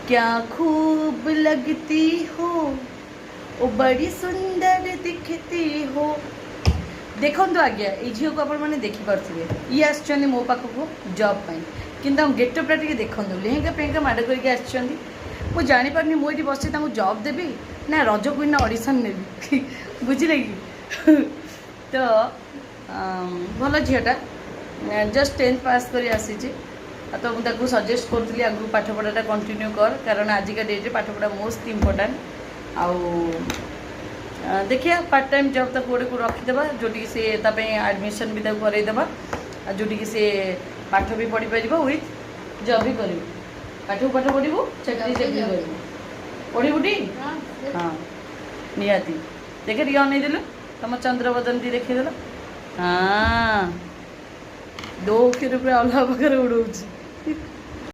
क्या खूब लगती हो ओ बड़ी सुंदर दिखती हो। देखो आज्ञा ये झील को आप देखिपे ये आसछन्ति मो पाखक जॉब पाई किंतु गेटअपटा टे देखूँ लेहेंगा पेहेंगा माड़ करके आसछन्ति जापारे मुझे बस जॉब देवी ना रज क्वीन ऑडिशन नेबी बुझे कि तो भल झीटा जस्ट 10th पास कर आसी तो मुझे सजेस्ट करी आगू पाठपढ़ाटा कंटिन्यू कर कारण आजिका डेट्रे पाठपढ़ा मोस्ट इम्पोर्टाट आउ देखिए पार्ट टाइम जॉब तक गोटे को रखीदे जोटी से एडमिशन भी करईदेवा जोटी से पाठ भी पढ़ी पार विथ जॉब भी कर पाठ को पाठ पढ़ू चाकरी चाकरी कर पढ़ू टी हाँ निहाती देखे टे अनईदेलु तुम चंद्रबदन टी देखीदेल हाँ दो अक्षर पूरा अलग प्रकार उड़ाऊँ